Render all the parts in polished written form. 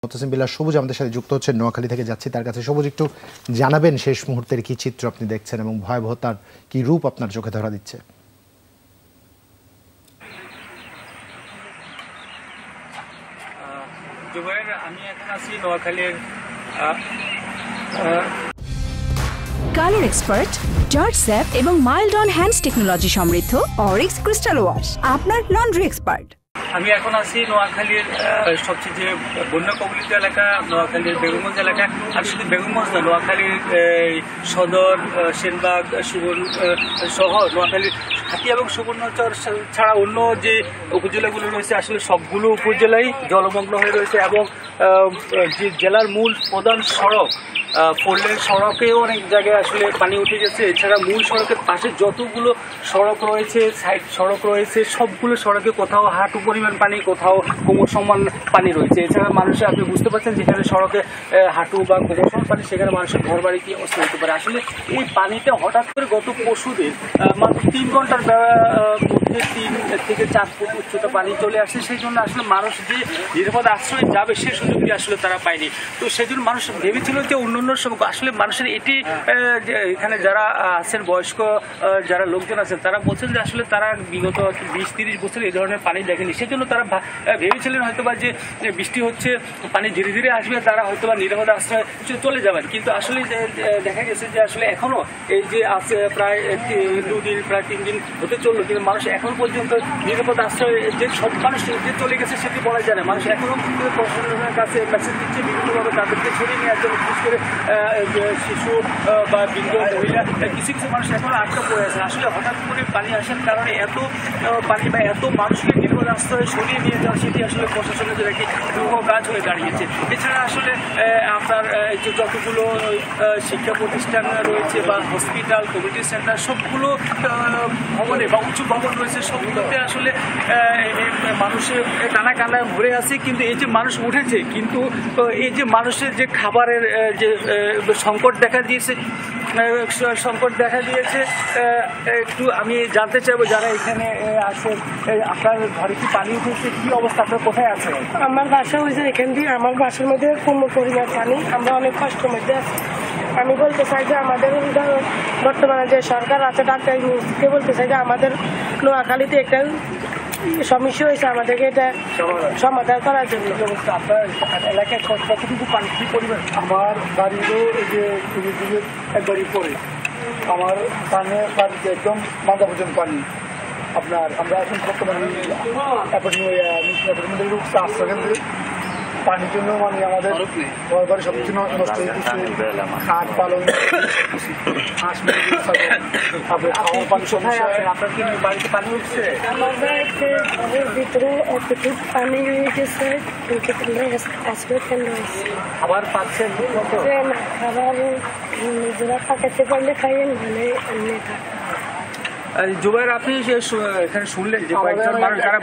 মুতাসিম বিল্লাহ সবুজ আমাদের সাথে যুক্ত হচ্ছেন, নোয়াখালী থেকে যাচ্ছি তার কাছে। সবুজ, একটু জানাবেন শেষ মুহূর্তের কি চিত্র আপনি দেখছেন এবং ভয়াবহতার কি রূপ আপনার চোখে ধরা দিচ্ছে? আমি এখন আছি নোয়াখালীর কালার এক্সপার্ট, জর্জ স্যাপ এবং মাইল্ড অন হ্যান্ডস টেকনোলজি সমৃদ্ধ অরিক্স ক্রিস্টাল ওয়াশ আপনার লন্ড্রি এক্সপার্ট। আমি এখন আছি নোয়াখালীর সবচেয়ে যে বন্যা কবলিত এলাকা, নোয়াখালীর বেগমগঞ্জ এলাকা। আর শুধু বেগমগঞ্জ না, নোয়াখালীর সদর, সেনবাগ, সুবর্ণ সহ নোয়াখালীর হাতিয়া এবং সুবর্ণচর ছাড়া অন্য যে উপজেলাগুলো রয়েছে আসলে সবগুলো উপজেলাই জলমগ্ন হয়ে রয়েছে। এবং যে জেলার মূল প্রধান সড়ক, ফোরলেন সড়কেও অনেক জায়গায় আসলে পানি উঠে গেছে। এছাড়া মূল সড়কের পাশে যতগুলো সড়ক রয়েছে, সাইড সড়ক রয়েছে, সবগুলো সড়কে কোথাও হাঁটু পরিমাণ পানি, কোথাও কোমর সমান পানি রয়েছে। এছাড়া মানুষের, আপনি বুঝতে পারছেন, যেখানে সড়কে হাঁটু বা কোমর সমান পানি সেখানে মানুষের ঘর বাড়ি কি অবস্থা হতে পারে। আসলে এই পানিটা হঠাৎ করে গত পরশুদিন মাত্র 3 ঘন্টার মধ্যে 3 থেকে 4 ফুট উচ্চতা পানি চলে আসছে। সেই জন্য আসলে মানুষ যে নিরাপদ আশ্রয় যাবে সে সুযোগটি আসলে তারা পায়নি। তো সেই জন্য মানুষ ভেবেছিল যে অন্য আসলে মানুষের এটি, এখানে যারা আছেন বয়স্ক যারা লোকজন আছেন তারা বলছেন যে আসলে তারা বিগত 20-30 বছর এই ধরনের পানি দেখেনি। সেই জন্য তারা ভেবেছিলেন হয়তোবা যে বৃষ্টি হচ্ছে, পানি ধীরে ধীরে আসবে, তারা হয়তোবা নিরাপদ আশ্রয় চলে যাবেন। কিন্তু আসলে দেখা গেছে যে আসলে এখনো এই যে আছে প্রায় 2 দিন, প্রায় 3 দিন হতে চললো, কিন্তু মানুষ এখন পর্যন্ত নিরাপদ আশ্রয় যে সব মানুষ যে চলে গেছে সেটি বলা যায় না। মানুষ এখনো প্রশাসনের কাছে মেসেজ দিচ্ছে বিভিন্নভাবে তাদেরকে ছড়িয়ে নেওয়ার জন্য, বিশেষ করে শিশু বা বৃদ্ধ মহিলা, কিছু কিছু মানুষ এখনো আটকা পড়ে আছে। আসলে হঠাৎ করে পানি আসার কারণে এত পানি বা এত মানুষকে নিরাপদ আশ্রয়ে সরিয়ে নিয়ে যাওয়া সেটি আসলে প্রশাসনের জন্য একটি দুর্ঘ কাজ হয়ে দাঁড়িয়েছে। এছাড়া আসলে আপনার যতগুলো শিক্ষা প্রতিষ্ঠান রয়েছে বা হসপিটাল, কমিউনিটি সেন্টার, সবগুলো ভবনে বা উঁচু ভবন রয়েছে, সবগুলোতে আসলে মানুষের টানা কান্নায় ভরে আছে। কিন্তু এই যে মানুষ উঠেছে, কিন্তু এই যে মানুষের যে খাবারের যে সংকট দেখা দিয়েছে, একটু আমি জানতে চাইবো যারা এখানে আছেন, আপনার ঘরে কি পানি উঠেছে, কি অবস্থা, আপনার কোথায় আছে? আমার বাসা হয়েছে এখান দিয়ে, আমার বাসার মধ্যে কোমর পরিমাণ পানি, আমরা অনেক কষ্টের মধ্যে আছি। আমি বলতে চাই যে আমাদের বর্তমানে যে সরকার আছে, ডাক্তার ইউনুসকে বলতে চাই যে আমাদের নোয়াখালীতে একটা সমস্যা হয়েছে, আমাদেরকে এটা সমাধান করার জন্য। আপনার এলাকায় কতটুকু পানি, কি পরিমাণ? আমার বাড়িরও এই যে একবারই পরে আমার বাড়িতে একদম মাথা পর্যন্ত পানি। আপনার আমরা এখন বর্তমানে আশ্রয় পানির জন্য মানে আমাদের ঘর বাড়ি সব কিছু নষ্ট হয়ে গেছে। খাট পালন, হাঁস মুরগি, তারপরে খাওয়ার পানি সমস্যা। আপনার কি বাড়িতে পানি উঠছে? আমার বাড়িতে ঘরের ভিতরে এতটুকু পানি হয়ে গেছে, আশ্রয় কেন্দ্র হয়েছে। খাবার পাচ্ছেন? খাবার নিজেরা পাকাতে পারলে খাইয়ে, নাহলে এমনি থাকে। জুবাইর, আপনি এখানে শুনলেন যে কয়েকজন মানুষ যারা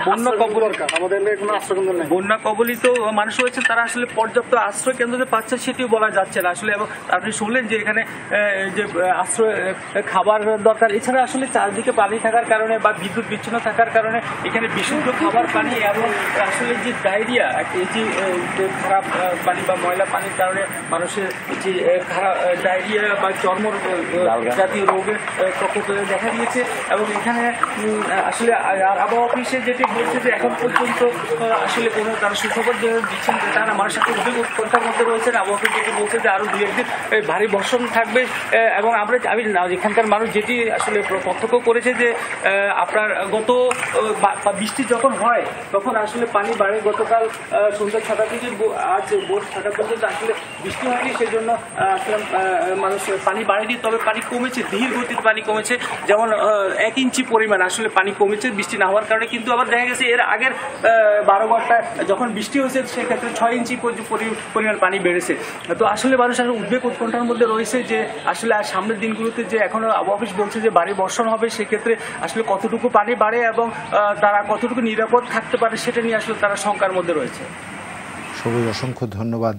বন্যা কবলিত মানুষ রয়েছে, তারা আসলে পর্যাপ্ত আশ্রয় কেন্দ্রতে পাচ্ছে সেটিও বলা যাচ্ছে না আসলে। এবং আপনি শুনলেন যে এখানে যে আশ্রয়, খাবার দরকার। এছাড়া আসলে চারদিকে পানি থাকার কারণে বা বিদ্যুৎ বিচ্ছিন্ন থাকার কারণে এখানে বিশুদ্ধ খাবার পানি এবং আসলে যে ডায়রিয়া, এই যে খারাপ পানি বা ময়লা পানির কারণে মানুষের যে খারাপ ডায়রিয়া বা চর্ম জাতীয় রোগের প্রকোপ দেখা দিয়েছে। এবং এখানে আসলে আবহাওয়া অফিসে যেটি বলছে যে এখন পর্যন্ত আসলে কোনো তারা সুখবর দিচ্ছেন যে তারা মানুষের সাথে উদ্বেগের মধ্যে রয়েছেন। আবহাওয়া অফিস যেটি বলছে যে আরও 2-1 দিন ভারী বর্ষণ থাকবে। এবং আমি এখানকার মানুষ যেটি আসলে প্রত্যক্ষ করেছে যে আপনার গত বৃষ্টি যখন হয় তখন আসলে পানি বাড়ে। গতকাল সন্ধ্যা 6টা থেকে আজ ভোর 6টা পর্যন্ত আসলে বৃষ্টি হয়নি, সেই জন্য আসলে মানুষ পানি বাড়েনি, তবে পানি কমেছে, ধীর গতির পানি কমেছে। যেমন 1 ইঞ্চি পরিমাণ আসলে পানি কমেছে বৃষ্টি না হওয়ার কারণে। কিন্তু আবার দেখা গেছে এর আগের 12 ঘন্টায় যখন বৃষ্টি হয়েছে সেক্ষেত্রে 6 ইঞ্চি পরিমাণ পানি বেড়েছে। তো আসলে মানুষ আসলে উদ্বেগ উৎকণ্ঠার মধ্যে রয়েছে যে আসলে আর সামনের দিনগুলোতে যে এখনো আবহাওয়া অফিস বলছে যে ভারী বর্ষণ হবে, সেক্ষেত্রে আসলে কতটুকু পানি বাড়ে এবং তারা কতটুকু নিরাপদ থাকতে পারে সেটা নিয়ে আসলে তারা শঙ্কার মধ্যে রয়েছে। সবুজ, অসংখ্য ধন্যবাদ।